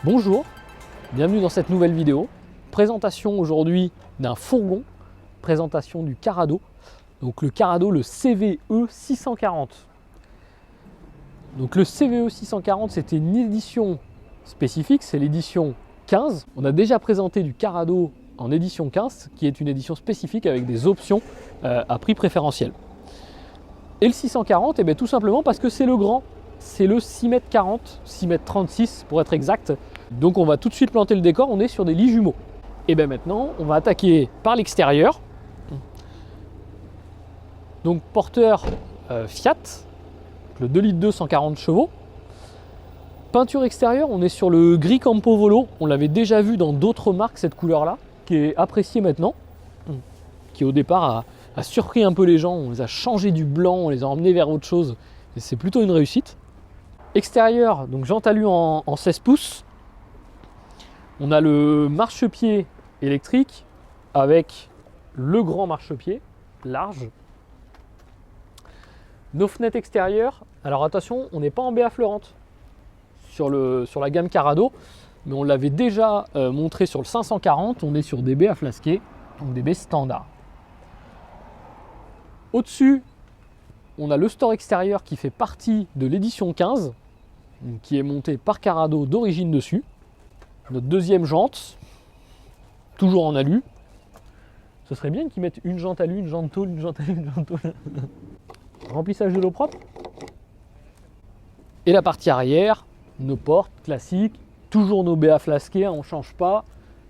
Bonjour, bienvenue dans cette nouvelle vidéo. Présentation aujourd'hui d'un fourgon, présentation du Carado. Donc le Carado, le CVE 640. Donc le CVE 640, c'était une édition spécifique, c'est l'édition 15. On a déjà présenté du Carado en édition 15, qui est une édition spécifique avec des options à prix préférentiel. Et le 640, eh bien, tout simplement parce que c'est le grand. C'est le 6,40 m, 6,36 m pour être exact. Donc on va tout de suite planter le décor, on est sur des lits jumeaux. Et bien maintenant, on va attaquer par l'extérieur. Donc porteur Fiat, le 2,2 litres 140 chevaux. Peinture extérieure, on est sur le gris Campo Volo. On l'avait déjà vu dans d'autres marques, cette couleur-là, qui est appréciée maintenant, qui au départ a surpris un peu les gens. On les a changés du blanc, on les a emmenés vers autre chose. Et c'est plutôt une réussite. Extérieur, donc jante alu en 16 pouces. On a le marchepied électrique avec le grand marchepied large. Nos fenêtres extérieures, alors attention, on n'est pas en BA fleurante sur la gamme Carado, mais on l'avait déjà montré sur le 540, on est sur des baies à flasquer, donc des baies standards. Au-dessus, on a le store extérieur qui fait partie de l'édition 15, qui est monté par Carado d'origine dessus. Notre deuxième jante, toujours en alu. Ce serait bien qu'ils mettent une jante alu, une jante tôle, une jante alu, une jante tôle. Remplissage de l'eau propre. Et la partie arrière, nos portes classiques, toujours nos BA flasqués, on ne change pas.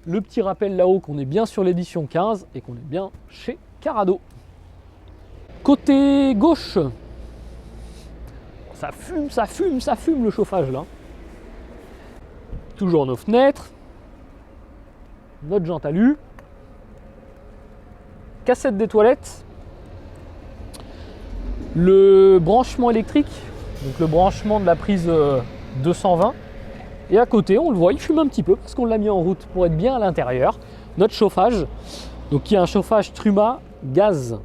Le petit rappel là-haut qu'on est bien sur l'édition 15 et qu'on est bien chez Carado. Côté gauche, ça fume le chauffage là. Toujours nos fenêtres, notre jante alu, cassette des toilettes, le branchement électrique, donc le branchement de la prise 220. Et à côté, on le voit, il fume un petit peu parce qu'on l'a mis en route pour être bien à l'intérieur. Notre chauffage, donc qui est un chauffage Truma gaz.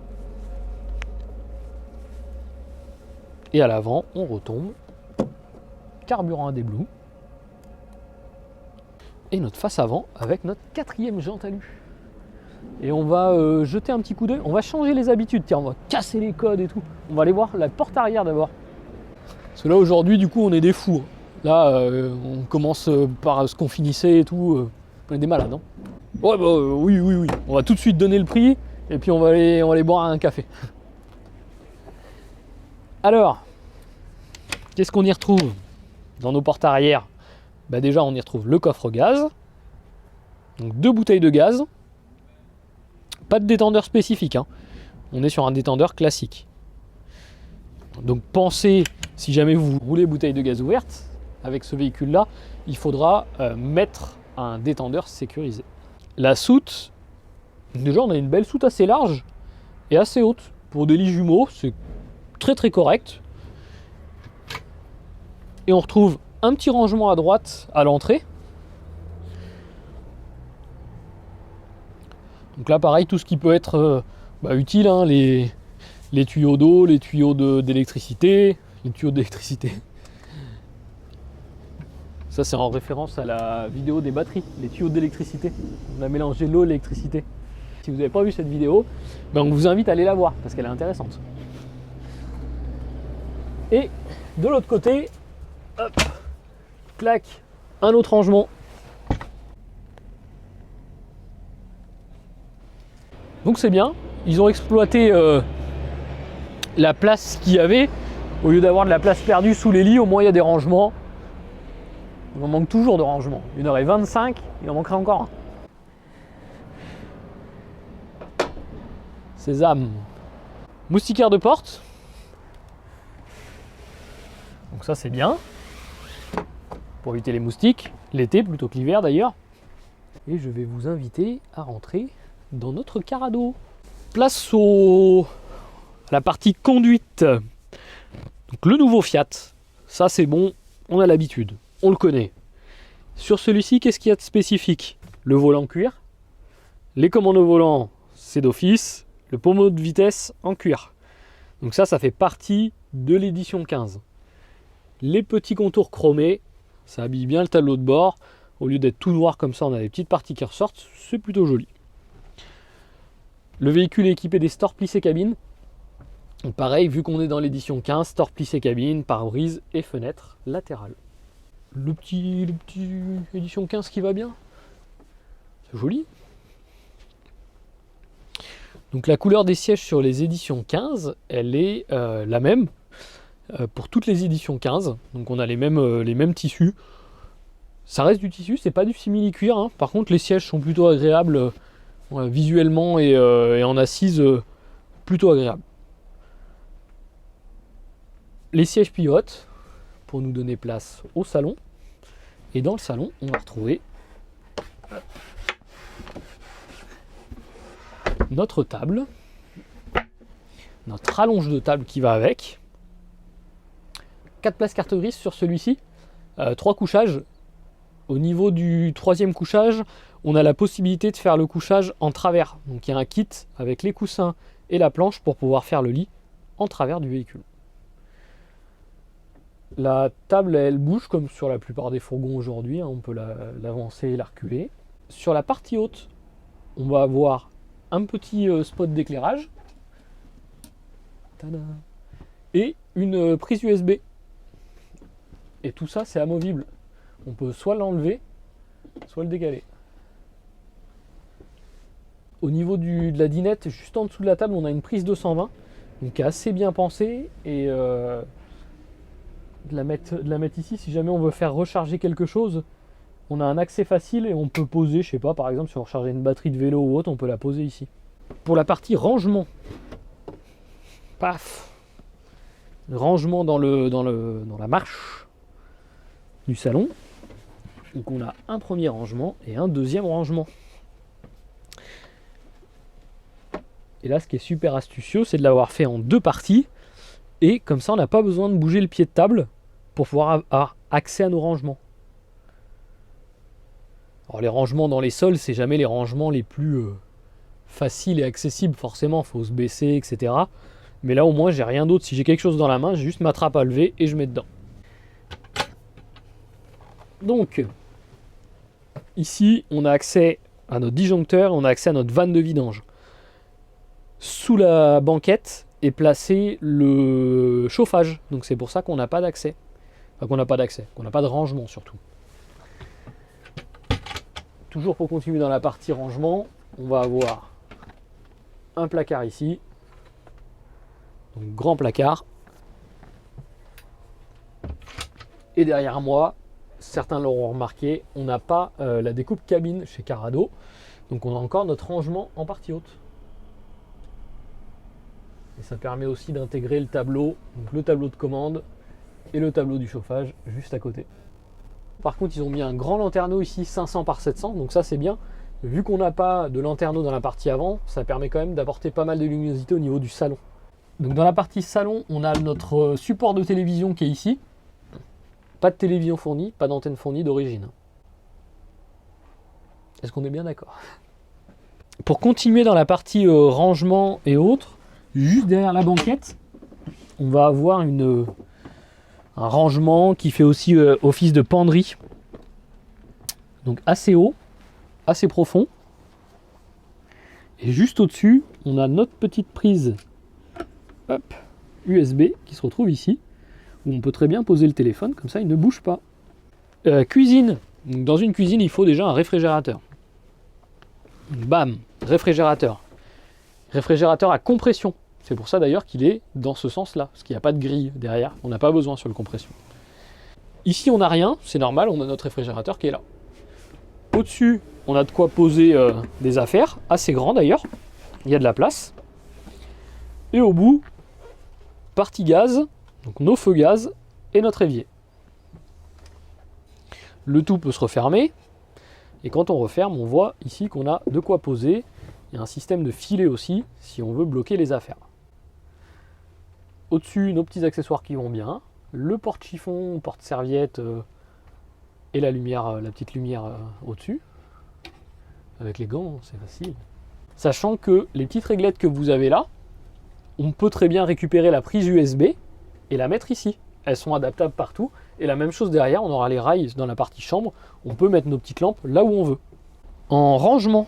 Et à l'avant, on retombe. Carburant à déblou. Et notre face avant avec notre quatrième jante alu. Et on va jeter un petit coup d'œil. On va changer les habitudes. Tiens, on va casser les codes et tout. On va aller voir la porte arrière d'abord. Parce que là, aujourd'hui, du coup, on est des fous. Là, on commence par ce qu'on finissait et tout. On est des malades. Hein. Ouais, bah, oui. On va tout de suite donner le prix. Et puis, on va aller boire un café. Alors, qu'est-ce qu'on y retrouve dans nos portes arrière? Bah déjà, on y retrouve le coffre gaz. Donc 2 bouteilles de gaz. Pas de détendeur spécifique. Hein. On est sur un détendeur classique. Donc pensez, si jamais vous roulez bouteille de gaz ouverte, avec ce véhicule-là, il faudra mettre un détendeur sécurisé. La soute, déjà on a une belle soute assez large et assez haute. Pour des lits jumeaux, c'est très correct. Et on retrouve un petit rangement à droite à l'entrée. Donc là pareil, tout ce qui peut être utile, hein, les tuyaux d'eau, les tuyaux d'électricité, les tuyaux d'électricité. Ça c'est en référence à la vidéo des batteries, les tuyaux d'électricité. On a mélangé l'eau et l'électricité. Si vous n'avez pas vu cette vidéo, on vous invite à aller la voir parce qu'elle est intéressante. Et de l'autre côté, hop, clac, un autre rangement. Donc c'est bien, ils ont exploité la place qu'il y avait. Au lieu d'avoir de la place perdue sous les lits, au moins il y a des rangements. Il en manque toujours de rangements. 1h25, il en manquerait encore un. Sésame. Moustiquaire de porte. Donc ça c'est bien. Pour éviter les moustiques, l'été plutôt que l'hiver d'ailleurs. Et je vais vous inviter à rentrer dans notre Carado. Place à la partie conduite. Donc le nouveau Fiat, ça c'est bon, on a l'habitude, on le connaît. Sur celui-ci, qu'est-ce qu'il y a de spécifique? Le volant cuir, les commandes au volant, c'est d'office, le pommeau de vitesse en cuir. Donc ça fait partie de l'édition 15. Les petits contours chromés, ça habille bien le tableau de bord. Au lieu d'être tout noir comme ça, on a des petites parties qui ressortent. C'est plutôt joli. Le véhicule est équipé des stores plissés cabine. Donc pareil, vu qu'on est dans l'édition 15, stores plissés cabine, pare-brise et fenêtres latérales. Le petit édition 15 qui va bien. C'est joli. Donc la couleur des sièges sur les éditions 15, elle est la même pour toutes les éditions 15. Donc on a les mêmes tissus. Ça reste du tissu, c'est pas du simili-cuir. Hein. Par contre, les sièges sont plutôt agréables visuellement et en assise, plutôt agréables. Les sièges pivotent pour nous donner place au salon. Et dans le salon, on va retrouver notre table, notre rallonge de table qui va avec. 4 places carte grise sur celui-ci, 3 couchages. Au niveau du 3e couchage, on a la possibilité de faire le couchage en travers. Donc il y a un kit avec les coussins et la planche pour pouvoir faire le lit en travers du véhicule. La table, elle bouge comme sur la plupart des fourgons aujourd'hui. Hein, on peut l'avancer et la reculer. Sur la partie haute, on va avoir un petit spot d'éclairage. Tada. Et une prise USB. Et tout ça, c'est amovible. On peut soit l'enlever, soit le décaler. Au niveau de la dinette, juste en dessous de la table, on a une prise 220, donc qui est assez bien pensée. Et de la mettre ici, si jamais on veut faire recharger quelque chose, on a un accès facile et on peut poser, je sais pas, par exemple, si on veut recharger une batterie de vélo ou autre, on peut la poser ici. Pour la partie rangement, paf, rangement dans la marche du salon. Donc on a un premier rangement et un deuxième rangement. Et là, ce qui est super astucieux, c'est de l'avoir fait en 2 parties. Et comme ça, on n'a pas besoin de bouger le pied de table pour pouvoir avoir accès à nos rangements. Alors les rangements dans les sols, c'est jamais les rangements les plus faciles et accessibles. Forcément, il faut se baisser, etc. Mais là, au moins, j'ai rien d'autre. Si j'ai quelque chose dans la main, j'ai juste ma trappe à lever et je mets dedans. Donc, ici, on a accès à notre disjoncteur, on a accès à notre vanne de vidange. Sous la banquette est placé le chauffage. Donc c'est pour ça qu'on n'a pas d'accès. Enfin, qu'on n'a pas d'accès, qu'on n'a pas de rangement surtout. Toujours pour continuer dans la partie rangement, on va avoir un placard ici. Donc grand placard. Et derrière moi, certains l'auront remarqué, on n'a pas la découpe cabine chez Carado. Donc on a encore notre rangement en partie haute. Et ça permet aussi d'intégrer le tableau, donc le tableau de commande et le tableau du chauffage juste à côté. Par contre, ils ont mis un grand lanterneau ici, 500 par 700, donc ça c'est bien. Vu qu'on n'a pas de lanterneau dans la partie avant, ça permet quand même d'apporter pas mal de luminosité au niveau du salon. Donc dans la partie salon, on a notre support de télévision qui est ici. Pas de télévision fournie, pas d'antenne fournie d'origine. Est-ce qu'on est bien d'accord? Pour continuer dans la partie rangement et autres, juste derrière la banquette, on va avoir un rangement qui fait aussi office de penderie. Donc assez haut, assez profond. Et juste au-dessus, on a notre petite prise USB qui se retrouve ici, où on peut très bien poser le téléphone, comme ça il ne bouge pas. Cuisine. Donc, dans une cuisine, il faut déjà un réfrigérateur. Bam, réfrigérateur. Réfrigérateur à compression. C'est pour ça d'ailleurs qu'il est dans ce sens-là, parce qu'il n'y a pas de grille derrière, on n'a pas besoin sur le compression. Ici on n'a rien, c'est normal, on a notre réfrigérateur qui est là. Au-dessus, on a de quoi poser des affaires, assez grand d'ailleurs, il y a de la place. Et au bout, partie gaz, donc nos feux gaz et notre évier. Le tout peut se refermer, et quand on referme, on voit ici qu'on a de quoi poser. Il y a un système de filet aussi, si on veut bloquer les affaires. Au-dessus, nos petits accessoires qui vont bien, le porte-chiffon, porte-serviette et la lumière, la petite lumière au-dessus. Avec les gants, c'est facile. Sachant que les petites réglettes que vous avez là, on peut très bien récupérer la prise USB et la mettre ici. elles sont adaptables partout. Et la même chose derrière, on aura les rails dans la partie chambre. On peut mettre nos petites lampes là où on veut. En rangement,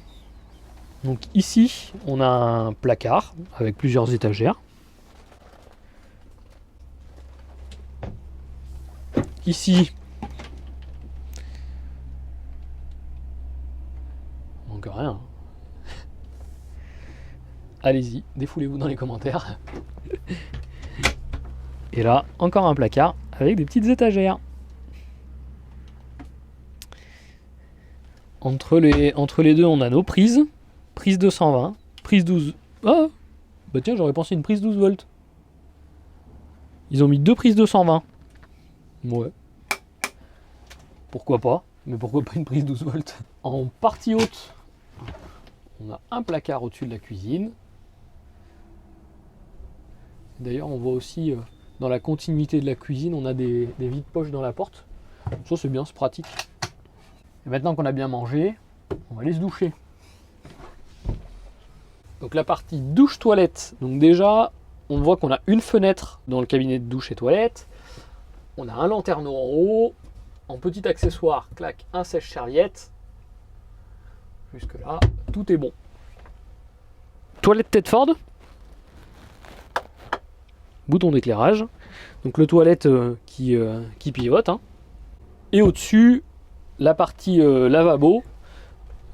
donc ici, on a un placard avec plusieurs étagères. Ici, encore rien. Allez-y, défoulez-vous dans les commentaires. Et là, encore un placard avec des petites étagères. Entre les deux, on a nos prises. Prise 220, prise 12... Ah bah tiens, j'aurais pensé une prise 12 volts. Ils ont mis 2 prises 220. Ouais. Pourquoi pas? Mais pourquoi pas une prise 12 volts? En partie haute, on a un placard au-dessus de la cuisine. D'ailleurs, on voit aussi dans la continuité de la cuisine, on a des vides-poches dans la porte. Ça, c'est bien, c'est pratique. Et maintenant qu'on a bien mangé, on va aller se doucher. Donc la partie douche-toilette. Donc déjà, on voit qu'on a une fenêtre dans le cabinet de douche et toilette. On a un lanterneau en haut. En petit accessoire, clac, un sèche-serviette. Jusque là, tout est bon. Toilette Tedford. Bouton d'éclairage. Donc le toilette qui pivote. Hein. Et au-dessus, la partie lavabo.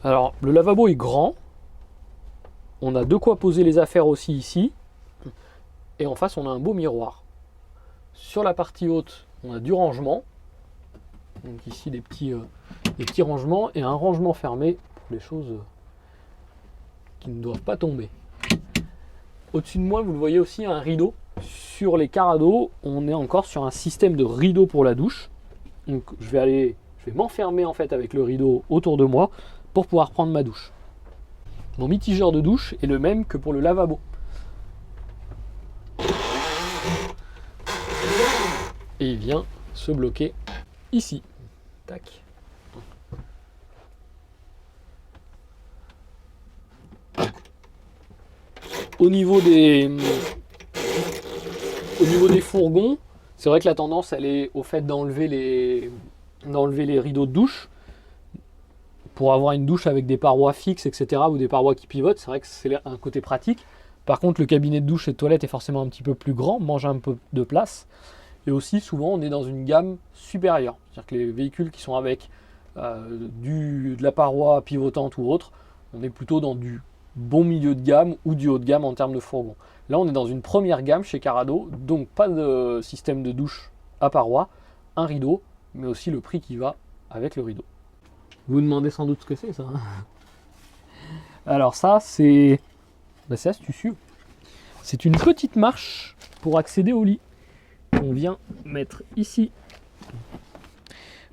Alors le lavabo est grand. On a de quoi poser les affaires aussi ici. Et en face, on a un beau miroir. Sur la partie haute, on a du rangement. Donc ici, des petits rangements et un rangement fermé pour les choses qui ne doivent pas tomber. Au-dessus de moi, vous le voyez aussi, un rideau. Sur les carados, on est encore sur un système de rideau pour la douche. Donc je vais m'enfermer en fait avec le rideau autour de moi pour pouvoir prendre ma douche. Mon mitigeur de douche est le même que pour le lavabo. Et il vient se bloquer ici. Tac. Au niveau des fourgons, c'est vrai que la tendance elle est au fait d'enlever les rideaux de douche pour avoir une douche avec des parois fixes, etc. ou des parois qui pivotent. C'est vrai que c'est un côté pratique. Par contre, le cabinet de douche et de toilette est forcément un petit peu plus grand, mange un peu de place. Et aussi, souvent, on est dans une gamme supérieure. C'est-à-dire que les véhicules qui sont avec de la paroi pivotante ou autre, on est plutôt dans du bon milieu de gamme ou du haut de gamme en termes de fourgon. Là, on est dans une première gamme chez Carado, donc pas de système de douche à paroi, un rideau, mais aussi le prix qui va avec le rideau. Vous vous demandez sans doute ce que c'est, ça. Alors ça, c'est astucieux. C'est une petite marche pour accéder au lit. On vient mettre ici.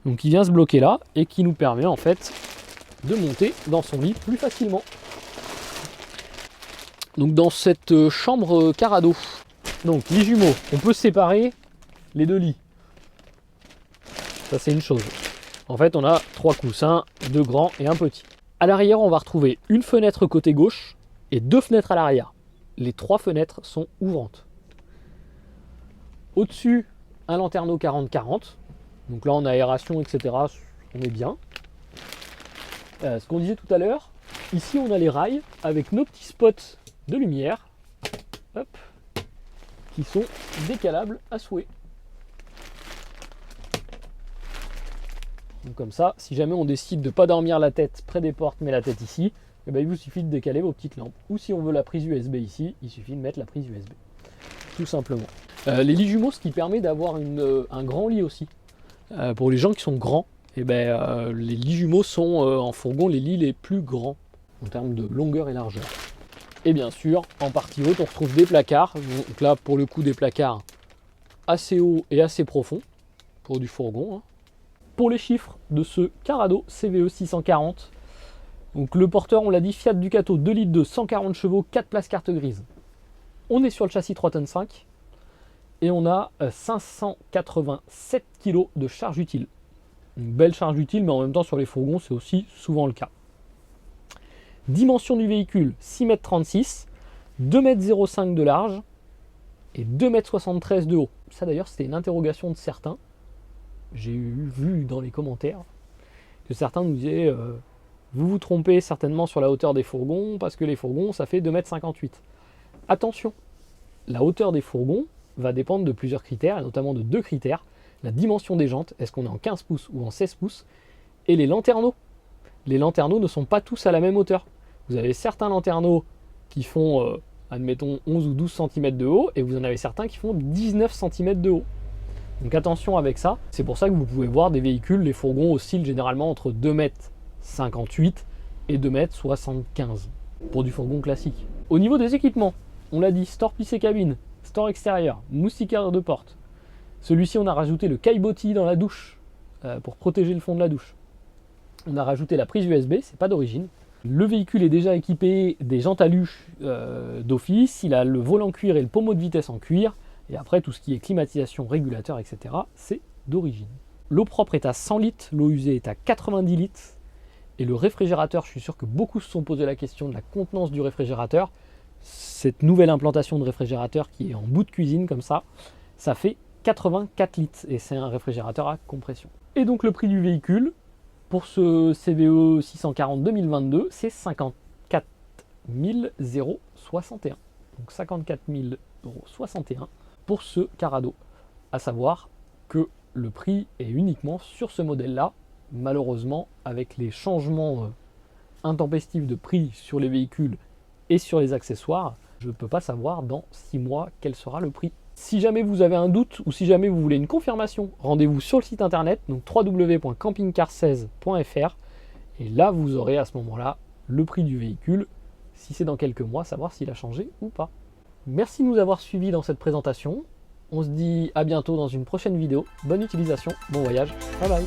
Donc il vient se bloquer là et qui nous permet en fait de monter dans son lit plus facilement. Donc dans cette chambre Carado, donc lit jumeaux, on peut séparer les deux lits. Ça c'est une chose. En fait on a 3 coussins, 2 grands et un petit. À l'arrière on va retrouver une fenêtre côté gauche et 2 fenêtres à l'arrière. Les 3 fenêtres sont ouvrantes. Au-dessus, un lanterneau 40-40. Donc là en aération, etc. On est bien. Ce qu'on disait tout à l'heure, ici on a les rails avec nos petits spots de lumière, hop, qui sont décalables à souhait. Donc comme ça, si jamais on décide de ne pas dormir la tête près des portes, mais la tête ici, eh ben, il vous suffit de décaler vos petites lampes. Ou si on veut la prise USB ici, il suffit de mettre la prise USB. Tout simplement. Les lits jumeaux, ce qui permet d'avoir un grand lit aussi. Pour les gens qui sont grands, eh ben, les lits jumeaux sont en fourgon les lits les plus grands en termes de longueur et largeur. Et bien sûr, en partie haute, on retrouve des placards. Donc là, pour le coup, des placards assez hauts et assez profonds pour du fourgon. Hein. Pour les chiffres de ce Carado CVE 640, donc le porteur, on l'a dit, Fiat Ducato 2 litres de 140 chevaux, 4 places carte grise. On est sur le châssis 3,5 tonnes et on a 587 kg de charge utile. Une belle charge utile, mais en même temps sur les fourgons, c'est aussi souvent le cas. Dimension du véhicule, 6,36 m, 2,05 m de large, et 2,73 m de haut. Ça d'ailleurs c'était une interrogation de certains. J'ai vu dans les commentaires que certains nous disaient vous vous trompez certainement sur la hauteur des fourgons parce que les fourgons ça fait 2,58 m. Attention, la hauteur des fourgons va dépendre de plusieurs critères, et notamment de 2 critères. La dimension des jantes, est-ce qu'on est en 15 pouces ou en 16 pouces, et les lanterneaux. Les lanterneaux ne sont pas tous à la même hauteur. Vous avez certains lanterneaux qui font, admettons, 11 ou 12 cm de haut, et vous en avez certains qui font 19 cm de haut. Donc attention avec ça, c'est pour ça que vous pouvez voir des véhicules, les fourgons oscillent généralement entre 2,58 m et 2,75 m pour du fourgon classique. Au niveau des équipements, on l'a dit, store plissé cabine, store extérieur, moustiquaire de porte. Celui-ci, on a rajouté le caillebotis dans la douche pour protéger le fond de la douche. On a rajouté la prise USB, c'est pas d'origine. Le véhicule est déjà équipé des jantes alu d'office, il a le volant cuir et le pommeau de vitesse en cuir, et après tout ce qui est climatisation, régulateur, etc., c'est d'origine. L'eau propre est à 100 litres, l'eau usée est à 90 litres, et le réfrigérateur, je suis sûr que beaucoup se sont posé la question de la contenance du réfrigérateur. Cette nouvelle implantation de réfrigérateur qui est en bout de cuisine comme ça fait 84 litres, et c'est un réfrigérateur à compression. Et donc le prix du véhicule, pour ce CVE 640 2022, c'est 54 061. Donc 54 061 pour ce Carrado. À savoir que le prix est uniquement sur ce modèle-là. Malheureusement, avec les changements intempestifs de prix sur les véhicules et sur les accessoires, je ne peux pas savoir dans 6 mois quel sera le prix. Si jamais vous avez un doute ou si jamais vous voulez une confirmation, rendez-vous sur le site internet, donc www.campingcar16.fr, et là vous aurez à ce moment-là le prix du véhicule, si c'est dans quelques mois, savoir s'il a changé ou pas. Merci de nous avoir suivis dans cette présentation. On se dit à bientôt dans une prochaine vidéo. Bonne utilisation, bon voyage, bye bye.